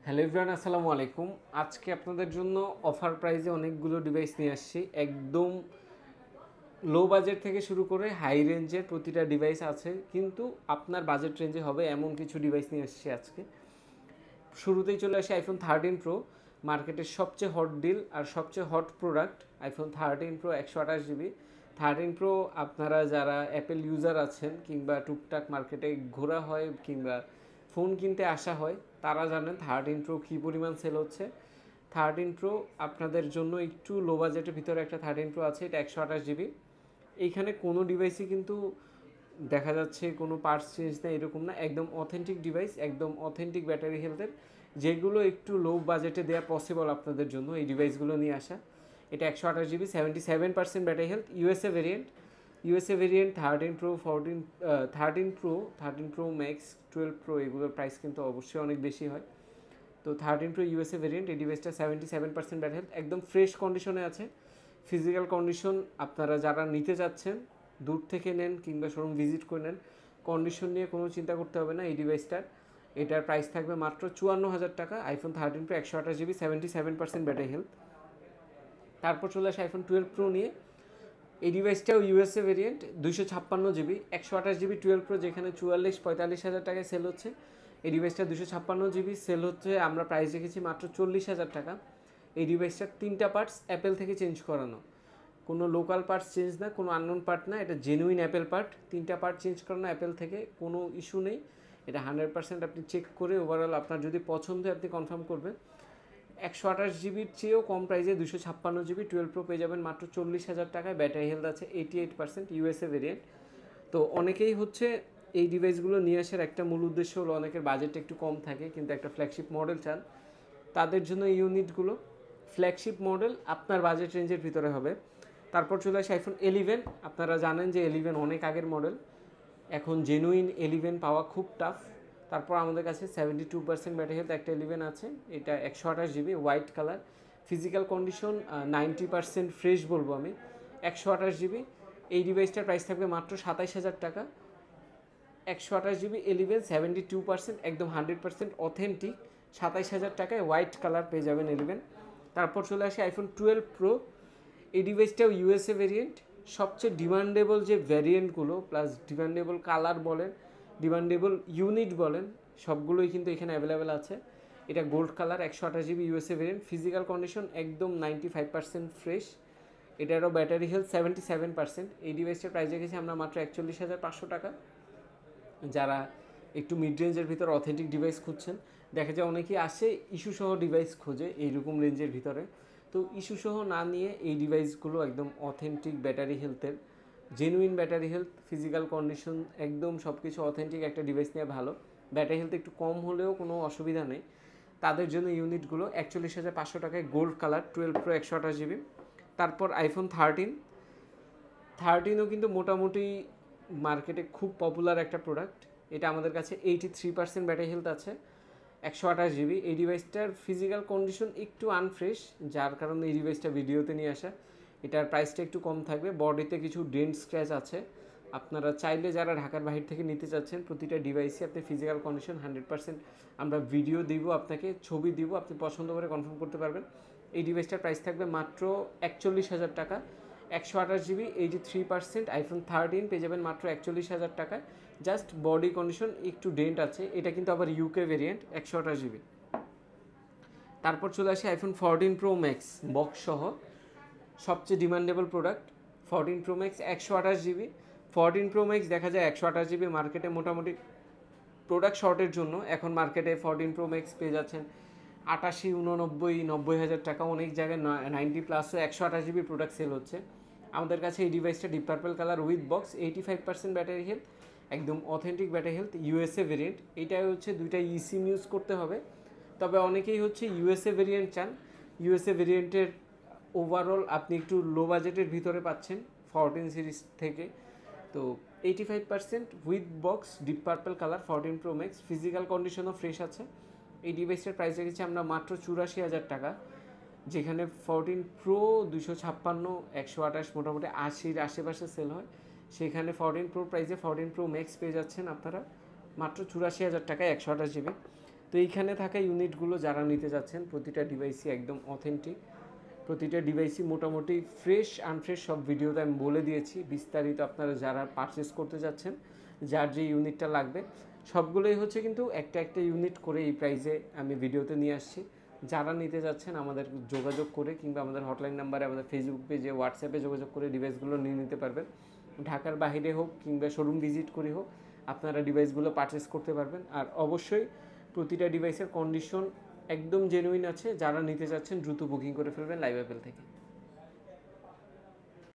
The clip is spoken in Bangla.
হ্যালো এভরিওয়ান, আসসালামু আলাইকুম। আজকে আপনাদের জন্য অফার প্রাইসে অনেকগুলো ডিভাইস নিয়ে আসছি। একদম লো বাজেট থেকে শুরু করে হাই রেঞ্জের প্রতিটা ডিভাইস আছে, কিন্তু আপনার বাজেট রেঞ্জে হবে এমন কিছু ডিভাইস নিয়ে আসছি আজকে। শুরুতেই চলে আসে iPhone 13 Pro, মার্কেটের সবচেয়ে হট ডিল আর সবচেয়ে hot product iPhone 13 Pro 128 GB। 13 Pro আপনারা যারা অ্যাপেল ইউজার আছেন কিংবা টুকটাক মার্কেটে ঘোরা হয় কিংবা ফোন কিনতে আসা হয়, তারা জানেন 13 Pro কী পরিমাণ সেল হচ্ছে। 13 Pro আপনাদের জন্য একটু লো বাজেটের ভিতরে একটা 13 Pro আছে, এটা 128 GB। এইখানে কোনো ডিভাইসই কিন্তু দেখা যাচ্ছে কোনো পার্টস চেঞ্জ না, এরকম না, একদম অথেন্টিক ডিভাইস, একদম অথেন্টিক ব্যাটারি হেলথের, যেগুলো একটু লো বাজেটে দেওয়া পসিবল আপনাদের জন্য এই ডিভাইসগুলো নিয়ে আসা। এটা 128 GB, 77% battery health, USA variant 13 Pro, 13 Pro Max, 12 Pro, এগুলোর প্রাইস কিন্তু অবশ্যই অনেক বেশি হয়। তো 13 Pro ইউএসএ ভেরিয়েন্ট, এই ডিভাইসটা 77% ব্যাটারি হেলথ, একদম ফ্রেশ কন্ডিশনে আছে। ফিজিক্যাল কন্ডিশন আপনারা যারা নিতে চাচ্ছেন দূর থেকে নেন কিংবা শোরুম ভিজিট করে নেন, কন্ডিশন নিয়ে কোনো চিন্তা করতে হবে না এই ডিভাইসটার। এটার প্রাইস থাকবে মাত্র 54,000 টাকা। iPhone 13 Pro 128 GB, 77% battery health. তারপর চলে আসে iPhone 12 Pro নিয়ে। এই ডিভাইসটাও USA variant, 256 GB, 128 GB 12 Pro, যেখানে 44-45 হাজার টাকায় সেল হচ্ছে, এই ডিভাইসটা 256 GB সেল হচ্ছে। আমরা প্রাইস রেখেছি মাত্র 40,000 টাকা। এই ডিভাইসটার 3টা পার্টস অ্যাপেল থেকে চেঞ্জ করানো, কোনো লোকাল পার্টস চেঞ্জ না, কোনো আননোন পার্ট না, এটা জেনুইন অ্যাপেল পার্ট। 3টা পার্ট চেঞ্জ করানো অ্যাপেল থেকে, কোনো ইস্যু নেই। এটা 100% আপনি চেক করে ওভারঅল আপনার যদি পছন্দ হয় আপনি কনফার্ম করবেন। 128 GB চেয়েও কম প্রাইসে 256 GB 12 Pro পেয়ে যাবেন মাত্র 40,000 টাকায়। ব্যাটারি হেলথ আছে 88%, ইউএসএ ভেরিয়েন্ট। তো অনেকেই হচ্ছে এই ডিভাইসগুলো নিয়ে আসার একটা মূল উদ্দেশ্য হলো অনেকের বাজেটটা একটু কম থাকে কিন্তু একটা ফ্ল্যাগশিপ মডেল চান, তাদের জন্য এই ইউনিটগুলো। ফ্ল্যাগশিপ মডেল আপনার বাজেট রেঞ্জের ভিতরে হবে। তারপর চলে আসে iPhone 11। আপনারা জানেন যে 11 অনেক আগের মডেল, এখন জেনুইন 11 পাওয়া খুব টাফ। তারপর আমাদের কাছে 72% ব্যাটারি হেলথ একটা 11 আছে, এটা 128 GB, white colour, physical condition 90% fresh বলবো আমি। 128 GB, এই ডিভাইসটার প্রাইস থাকবে মাত্র 27,000 টাকা। 128 GB 11, 72%, একদম 100% অথেন্টিক, 27,000 টাকায় হোয়াইট কালার পেয়ে যাবেন 11। তারপর চলে আসে iPhone 12 Pro। এই ডিভাইসটাও ইউএসএ ভেরিয়েন্ট, সবচেয়ে ডিমান্ডেবল যে ভ্যারিয়েন্টগুলো প্লাস ডিমান্ডেবল কালার বলেন, ডিমান্ডেবল ইউনিট বলেন, সবগুলোই কিন্তু এখানে অ্যাভেলেবেল আছে। এটা gold colour, 128 GB USA variant, physical condition একদম 95% ফ্রেশ। এটারও ব্যাটারি হেলথ 77%। এই ডিভাইসটার প্রাইস রেখেছি আমরা মাত্র 41,500 টাকা। যারা একটু মিড রেঞ্জের ভিতরে অথেন্টিক ডিভাইস খুঁজছেন, দেখা যায় অনেকেই আসে ইস্যুসহ ডিভাইস খোঁজে এইরকম রেঞ্জের ভিতরে, তো ইস্যুসহ না নিয়ে এই ডিভাইসগুলো একদম অথেন্টিক ব্যাটারি হেলথের, genuine battery health, physical condition একদম সব কিছু অথেন্টিক একটা ডিভাইস নিয়ে ভালো। ব্যাটারি হেলথ একটু কম হলেও কোনো অসুবিধা নেই, তাদের জন্য ইউনিটগুলো 41,500 টাকায়, গোল্ড কালার, 12 Pro 128 GB। তারপর iPhone 13ও কিন্তু মোটামুটি মার্কেটে খুব পপুলার একটা প্রোডাক্ট। এটা আমাদের কাছে 83% ব্যাটারি হেলথ আছে, 128 GB। এই ডিভাইসটার ফিজিক্যাল কন্ডিশন একটু আনফ্রেশ, যার কারণে এই ডিভাইসটা ভিডিওতে নিয়ে আসা। এটার প্রাইসটা একটু কম থাকবে, বডিতে কিছু ডেন্ট স্ক্র্যাচ আছে। আপনারা চাইলে যারা ঢাকার বাহির থেকে নিতে চাচ্ছেন, প্রতিটা ডিভাইসে আপনি ফিজিক্যাল কন্ডিশন 100%, আমরা ভিডিও দিব আপনাকে, ছবি দিব, আপনি পছন্দ করে কনফার্ম করতে পারবেন। এই ডিভাইসটার প্রাইস থাকবে মাত্র 41,000 টাকা। 128 GB 83%, iPhone 13 পেয়ে যাবেন মাত্র 41,000 টাকায়। জাস্ট বডি কন্ডিশন একটু ডেন্ট আছে, এটা কিন্তু আবার ইউকে ভেরিয়েন্ট, 128 GB। তারপর চলে আসে iPhone 14 Pro Max বক্স সহ, সবচেয়ে demandable product 14 Pro Max 128 GB। 14 Pro Max দেখা যায় 128 GB মার্কেটে মোটামুটি প্রোডাক্ট শর্টের জন্য এখন মার্কেটে 14 Pro Max পেয়ে যাচ্ছেন 88-89-90 হাজার টাকা, অনেক জায়গায় 90+ও 128 GB প্রোডাক্ট সেল হচ্ছে। আমাদের কাছে এই ডিভাইসটা deep purple colour with box, 85% battery health, একদম authentic battery health, USA variant. এইটাই হচ্ছে দুইটা সিম ইউজ করতে হবে, তবে অনেকেই হচ্ছে ইউএসএ ভেরিয়েন্ট চান। ইউএসএ ভেরিয়েন্টের ওভারঅল আপনি একটু লো বাজেটের ভিতরে পাচ্ছেন 14 সিরিজ থেকে। তো 85% with box, deep purple colour, 14 Pro Max, physical কন্ডিশনও ফ্রেশ আছে। এই ডিভাইসটার প্রাইস রেখেছি আমরা মাত্র 84,000 টাকা, যেখানে 14 Pro 256, 128, মোটামুটি 80-র আশেপাশে সেল হয়, সেখানে 14 Pro প্রাইসে 14 Pro Max পেয়ে যাচ্ছেন আপনারা মাত্র 84,000 টাকায় 128 GB। তো এইখানে থাকা ইউনিটগুলো যারা নিতে যাচ্ছেন, প্রতিটা ডিভাইসই একদম অথেন্টিক, প্রতিটা ডিভাইসই মোটামুটি ফ্রেশ আনফ্রেশ সব ভিডিওতে আমি বলে দিয়েছি বিস্তারিত। আপনারা যারা পারচেস করতে যাচ্ছেন, যার যে ইউনিটটা লাগবে সবগুলোই হচ্ছে কিন্তু একটা একটা ইউনিট করে এই প্রাইসে আমি ভিডিওতে নিয়ে আসছি। যারা নিতে যাচ্ছেন আমাদের যোগাযোগ করে কিংবা আমাদের হটলাইন নাম্বারে, আমাদের ফেসবুক পেজে, হোয়াটসঅ্যাপে যোগাযোগ করে ডিভাইসগুলো নিয়ে নিতে পারবেন। ঢাকার বাইরে হোক কিংবা শোরুম ভিজিট করে হোক আপনারা ডিভাইসগুলো পারচেস করতে পারবেন। আর অবশ্যই প্রতিটা ডিভাইসের কন্ডিশন একদম জেনুইন আছে। যারা নিতে চাচ্ছেন দ্রুত বুকিং করে ফেলবেন লাইভ অ্যাপেল থেকে।